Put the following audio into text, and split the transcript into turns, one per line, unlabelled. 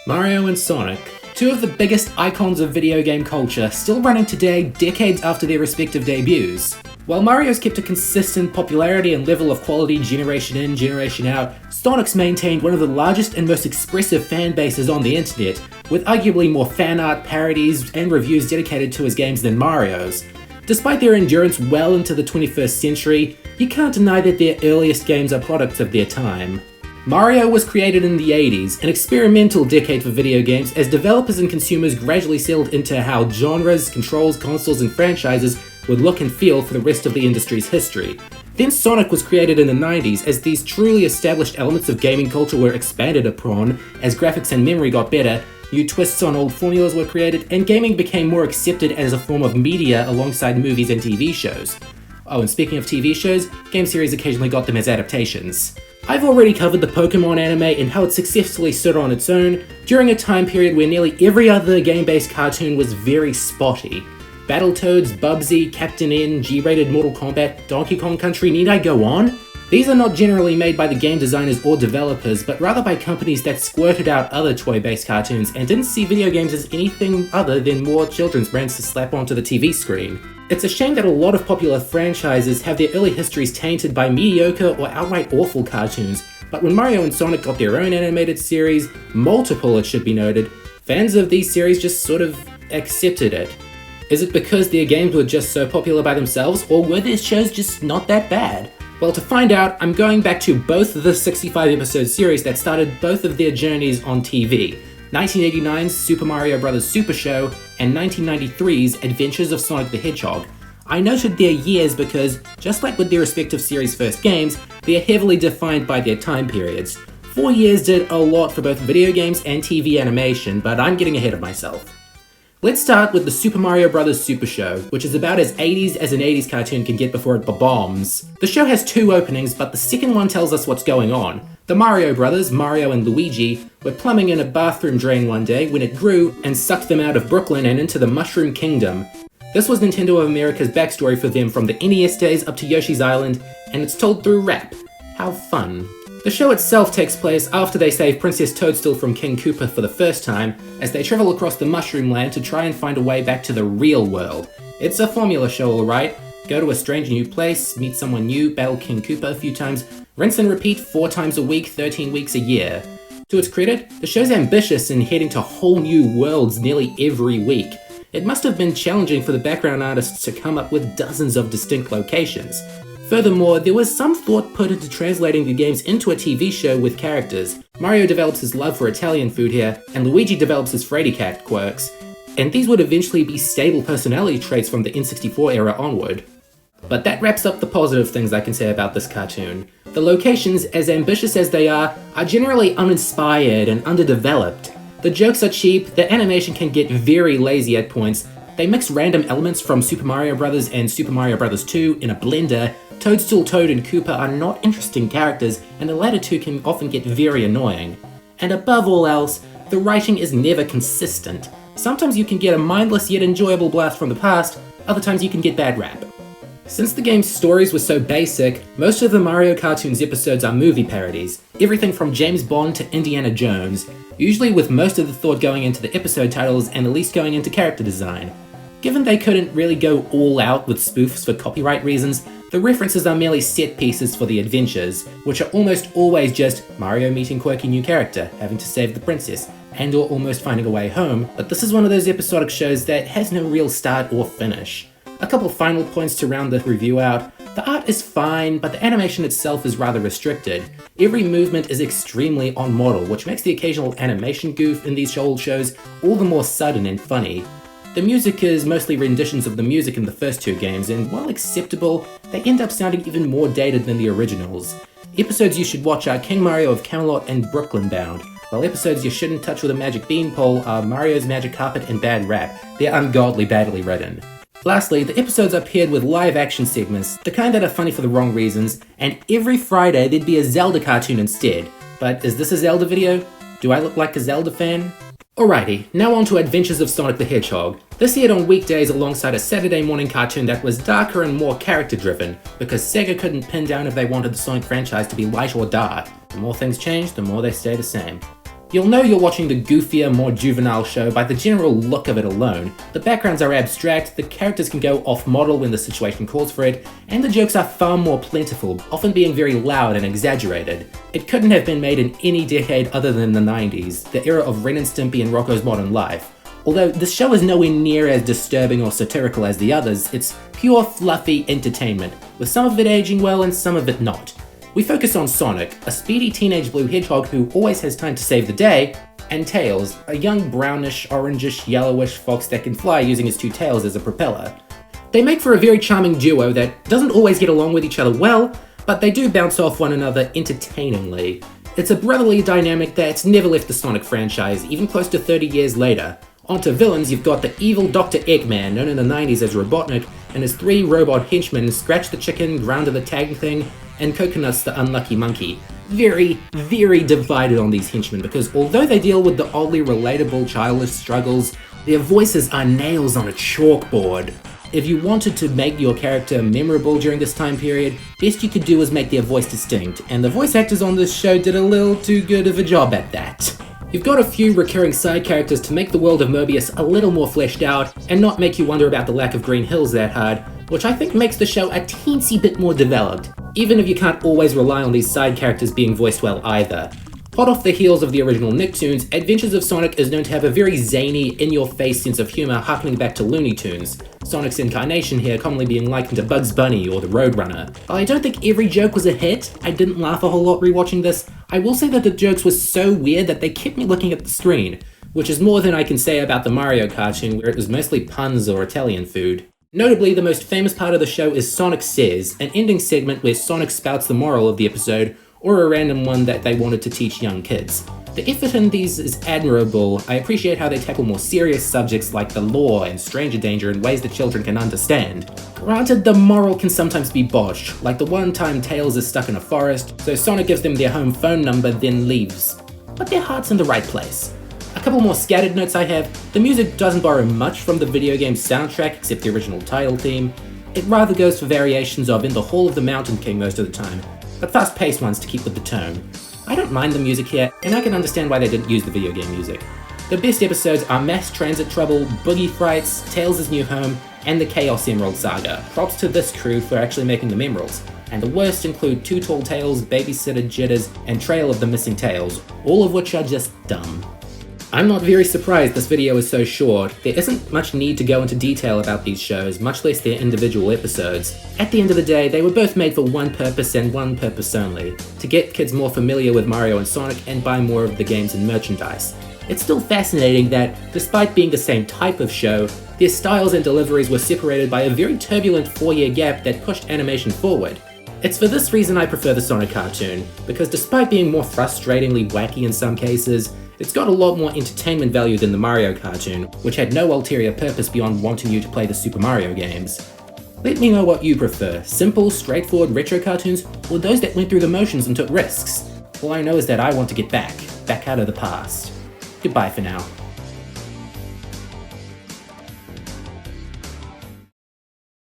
Mario and Sonic, two of the biggest icons of video game culture, still running today decades after their respective debuts. While Mario's kept a consistent popularity and level of quality generation in, generation out, Sonic's maintained one of the largest and most expressive fan bases on the internet, with arguably more fan art, parodies, and reviews dedicated to his games than Mario's. Despite their endurance well into the 21st century, you can't deny that their earliest games are products of their time. Mario was created in the 80s, an experimental decade for video games as developers and consumers gradually settled into how genres, controls, consoles, and franchises would look and feel for the rest of the industry's history. Then Sonic was created in the 90s as these truly established elements of gaming culture were expanded upon as graphics and memory got better, new twists on old formulas were created, and gaming became more accepted as a form of media alongside movies and TV shows. Oh, and speaking of TV shows, game series occasionally got them as adaptations. I've already covered the Pokemon anime and how it successfully stood on its own during a time period where nearly every other game-based cartoon was very spotty. Battletoads, Bubsy, Captain N, G-rated Mortal Kombat, Donkey Kong Country, need I go on? These are not generally made by the game designers or developers, but rather by companies that squirted out other toy-based cartoons and didn't see video games as anything other than more children's brands to slap onto the TV screen. It's a shame that a lot of popular franchises have their early histories tainted by mediocre or outright awful cartoons, but when Mario and Sonic got their own animated series, multiple it should be noted, fans of these series just sort of accepted it. Is it because their games were just so popular by themselves, or were their shows just not that bad? Well, to find out, I'm going back to both the 65-episode series that started both of their journeys on TV, 1989's Super Mario Bros. Super Show and 1993's Adventures of Sonic the Hedgehog. I noted their years because, just like with their respective series' first games, they are heavily defined by their time periods. 4 years did a lot for both video games and TV animation, but I'm getting ahead of myself. Let's start with the Super Mario Bros. Super Show, which is about as 80s as an 80s cartoon can get before it bombs. The show has two openings, but the second one tells us what's going on. The Mario brothers, Mario and Luigi, were plumbing in a bathroom drain one day when it grew and sucked them out of Brooklyn and into the Mushroom Kingdom. This was Nintendo of America's backstory for them from the NES days up to Yoshi's Island, and it's told through rap. How fun. The show itself takes place after they save Princess Toadstool from King Koopa for the first time, as they travel across the Mushroom Land to try and find a way back to the real world. It's a formula show, alright. Go to a strange new place, meet someone new, battle King Koopa a few times, rinse and repeat 4 times a week, 13 weeks a year. To its credit, the show's ambitious in heading to whole new worlds nearly every week. It must have been challenging for the background artists to come up with dozens of distinct locations. Furthermore, there was some thought put into translating the games into a TV show with characters. Mario develops his love for Italian food here, and Luigi develops his Frady Cat quirks, and these would eventually be stable personality traits from the N64 era onward. But that wraps up the positive things I can say about this cartoon. The locations, as ambitious as they are generally uninspired and underdeveloped. The jokes are cheap, the animation can get very lazy at points, they mix random elements from Super Mario Bros. And Super Mario Bros. 2 in a blender. Toadstool, Toad, and Koopa are not interesting characters, and the latter two can often get very annoying. And above all else, the writing is never consistent. Sometimes you can get a mindless yet enjoyable blast from the past, other times you can get bad rap. Since the game's stories were so basic, most of the Mario cartoons episodes are movie parodies, everything from James Bond to Indiana Jones, usually with most of the thought going into the episode titles and the least going into character design. Given they couldn't really go all out with spoofs for copyright reasons, the references are merely set pieces for the adventures, which are almost always just Mario meeting quirky new character, having to save the princess, and or almost finding a way home, but this is one of those episodic shows that has no real start or finish. A couple final points to round the review out. The art is fine, but the animation itself is rather restricted. Every movement is extremely on model, which makes the occasional animation goof in these old shows all the more sudden and funny. The music is mostly renditions of the music in the first two games, and while acceptable, they end up sounding even more dated than the originals. Episodes you should watch are King Mario of Camelot and Brooklyn Bound, while episodes you shouldn't touch with a magic beanpole are Mario's Magic Carpet and Bad Rap. They're ungodly badly written. Lastly, the episodes are paired with live action segments, the kind that are funny for the wrong reasons, and every Friday there'd be a Zelda cartoon instead. But is this a Zelda video? Do I look like a Zelda fan? Alrighty, now on to Adventures of Sonic the Hedgehog. This aired on weekdays alongside a Saturday morning cartoon that was darker and more character-driven, because SEGA couldn't pin down if they wanted the Sonic franchise to be light or dark. The more things change, the more they stay the same. You'll know you're watching the goofier, more juvenile show by the general look of it alone. The backgrounds are abstract, the characters can go off-model when the situation calls for it, and the jokes are far more plentiful, often being very loud and exaggerated. It couldn't have been made in any decade other than the 90s, the era of Ren and Stimpy and Rocko's Modern Life. Although this show is nowhere near as disturbing or satirical as the others, it's pure fluffy entertainment, with some of it aging well and some of it not. We focus on Sonic, a speedy teenage blue hedgehog who always has time to save the day, and Tails, a young brownish, orangish, yellowish fox that can fly using his two tails as a propeller. They make for a very charming duo that doesn't always get along with each other well, but they do bounce off one another entertainingly. It's a brotherly dynamic that's never left the Sonic franchise, even close to 30 years later. Onto villains, you've got the evil Dr. Eggman, known in the 90s as Robotnik, and his 3 robot henchmen, Scratch the Chicken, Grounder the Tag Thing, and Coconuts the Unlucky Monkey. Very, very divided on these henchmen because although they deal with the oddly relatable childish struggles, their voices are nails on a chalkboard. If you wanted to make your character memorable during this time period, best you could do is make their voice distinct, and the voice actors on this show did a little too good of a job at that. You've got a few recurring side characters to make the world of Mobius a little more fleshed out, and not make you wonder about the lack of green hills that hard, which I think makes the show a teensy bit more developed, even if you can't always rely on these side characters being voiced well either. Hot off the heels of the original Nicktoons, Adventures of Sonic is known to have a very zany, in-your-face sense of humour harkening back to Looney Tunes, Sonic's incarnation here commonly being likened to Bugs Bunny or the Roadrunner. While I don't think every joke was a hit, I didn't laugh a whole lot rewatching this, I will say that the jokes were so weird that they kept me looking at the screen, which is more than I can say about the Mario cartoon where it was mostly puns or Italian food. Notably, the most famous part of the show is Sonic Says, an ending segment where Sonic spouts the moral of the episode, or a random one that they wanted to teach young kids. The effort in these is admirable. I appreciate how they tackle more serious subjects like the law and stranger danger in ways that children can understand. Granted, the moral can sometimes be botched, like the one time Tails is stuck in a forest, so Sonic gives them their home phone number then leaves. But their heart's in the right place. A couple more scattered notes I have. The music doesn't borrow much from the video game's soundtrack except the original title theme. It rather goes for variations of In the Hall of the Mountain King most of the time, but fast-paced ones to keep with the tone. I don't mind the music here, and I can understand why they didn't use the video game music. The best episodes are Mass Transit Trouble, Boogie Frights, Tails' New Home, and the Chaos Emerald Saga. Props to this crew for actually making them emeralds. And the worst include Too Tall Tales, Babysitter Jitters, and Trail of the Missing Tails, all of which are just dumb. I'm not very surprised this video is so short. There isn't much need to go into detail about these shows, much less their individual episodes. At the end of the day, they were both made for one purpose and one purpose only, to get kids more familiar with Mario and Sonic and buy more of the games and merchandise. It's still fascinating that, despite being the same type of show, their styles and deliveries were separated by a very turbulent 4-year gap that pushed animation forward. It's for this reason I prefer the Sonic cartoon, because despite being more frustratingly wacky in some cases, it's got a lot more entertainment value than the Mario cartoon, which had no ulterior purpose beyond wanting you to play the Super Mario games. Let me know what you prefer, simple, straightforward retro cartoons, or those that went through the motions and took risks. All I know is that I want to get back out of the past. Goodbye for now.